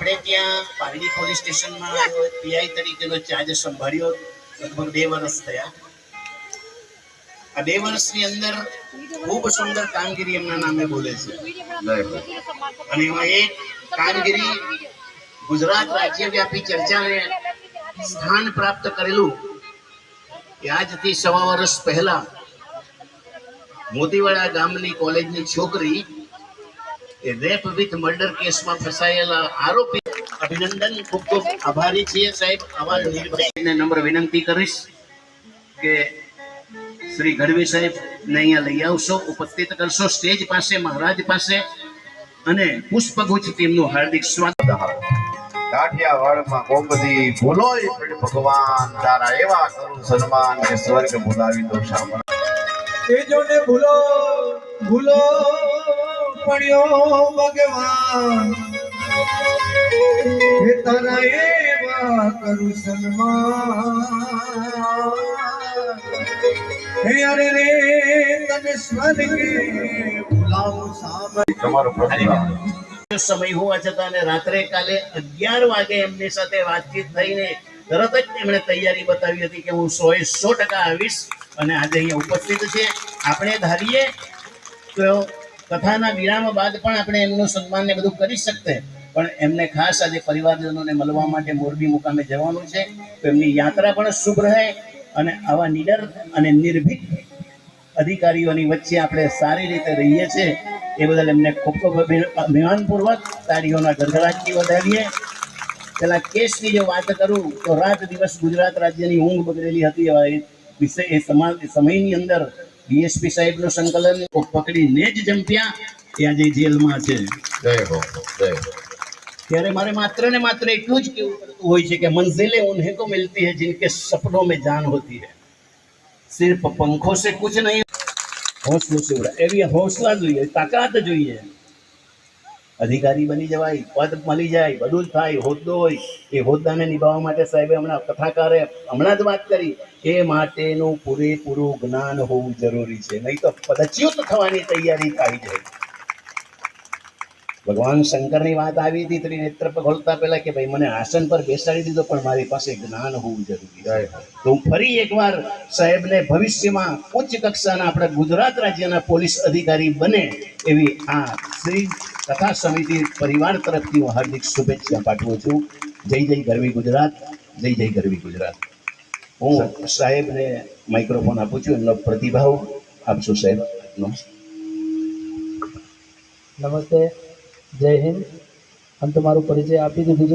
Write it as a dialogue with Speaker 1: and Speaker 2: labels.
Speaker 1: આપણે ત્યાં પારડી પોલીસ સ્ટેશનમાં પીઆઈ તરીકેનો ચાર્જ સંભાળ્યો લગભગ 2 વર્ષ થયા. આ 2 વર્ષની અંદર ખૂબ સુંદર કામગીરી એમના નામે બોલે છે. અને એમાં એક કામગીરી ગુજરાત રાજ્યવ્યાપી ચર્ચાને સ્થાન પ્રાપ્ત કરેલું કે આજથી 1.25 વર્ષ પહેલા મોતીવાડા ગામની કોલેજની છોકરી એ રેપ વિથ મર્ડર કેસમાં ફસાયેલા આરોપી. અભિનંદન, ખૂબ ખૂબ આભારી છીએ સાહેબ. આવા નિર્ભયને નમ્ર વિનંતી કરીશ કે શ્રી ગઢવી સાહેબ ને અહીંયા લઈ આવશો, ઉપસ્થિત કરશો સ્ટેજ પાસે, મહારાજ પાસે, અને પુષ્પગુચ્છ ટીમનું હાર્દિક સ્વાગત.
Speaker 2: કાઠિયાવાડમાં ગોમતી ભૂલોય પણ ભગવાન તારા એવા કરું સન્માન કે સ્વર્ગ બોલાવી દો શામળ.
Speaker 3: તેજોને ભૂલો ભૂલો પડ્યો ભગવાન હે તારા એવા કરું સન્માન. હે અરે રે તને સ્વર્ગે બોલાવું સાંભળ.
Speaker 2: તમારો પ્રતિભાવ
Speaker 1: સમય હોવા છતાં અને રાત્રે કાલે 11 વાગે એમની સાથે વાતચીત થઈને તરત જ એમણે તૈયારી બતાવી હતી કે હું 100% આવીશ અને આજે અહીંયા ઉપસ્થિત છે. આપણે ધારીએ તો કથાના વિરામ બાદ પણ આપણે એમનું સન્માન ને બધું કરી શકતે, પણ એમને ખાસ આજે પરિવારજનોને મળવા માટે મોરબી મુકામે જવાનું છે. તો એમની યાત્રા પણ શુભ રહે અને આવા નિડર અને નિર્ભીક અધિકારીઓની વચ્ચે આપણે સારી રીતે રહીએ છીએ એ બદલ એમને ખૂબ ખૂબ અભિમાનપૂર્વક તાળીઓના ગડગડાટથી વધાવીએ. પેલા કેસની જો વાત કરું તો રાત દિવસ ગુજરાત રાજ્યની ઊંઘ બગડેલી હતી. એ સમયની અંદર ડીએસપી સાહેબનું સંકલન પકડીને જ જંપ્યા, એ આજે જેલમાં છે. ત્યારે મારે માત્ર ને માત્ર એટલું જ કેવું પડતું હોય છે કે મંઝિલે ઉन्हें को मिलती है जिनके सपनों में जान होती है, सिर्फ पंखों से कुछ नहीं. હોંસલો સેવડા એવી હોંસલા જોઈએ, તાકાત જોઈએ. અધિકારી બની જવાય, પદ મળી જાય, બધું જ થાય. હોદ્દો હોય, એ હોદ્દાને નિભાવવા માટે સાહેબે હમણાં કથાકારે હમણાં જ વાત કરી, એ માટેનું પૂરેપૂરું જ્ઞાન હોવું જરૂરી છે, નહીં તો પદચ્યુત થવાની તૈયારી થઈ જાય. ભગવાન શંકરની વાત આવી હતી ત્રિનેત્ર ખોલતા પહેલા કે ભાઈ મને આસન પર બેસાડી દીધો, પણ મારી પાસે જ્ઞાન હોવું જરૂરી છે. તો હું ફરી એકવાર સાહેબને ભવિષ્યમાં ઉચ્ચ કક્ષાના આપણા ગુજરાત રાજ્યના પોલીસ અધિકારી બને એવી આ શ્રી કથા સમિતિ પરિવાર તરફથી હું હાર્દિક શુભેચ્છા પાઠવું છું. જય જય ગરવી ગુજરાત, જય જય ગરવી ગુજરાત. હું સાહેબને માઇક્રોફોન આપું છું, એમનો પ્રતિભાવ આપશો સાહેબ.
Speaker 4: નમસ્તે, જય હિન્દ. આમ તમારો પરિચય આપી દીધું છે.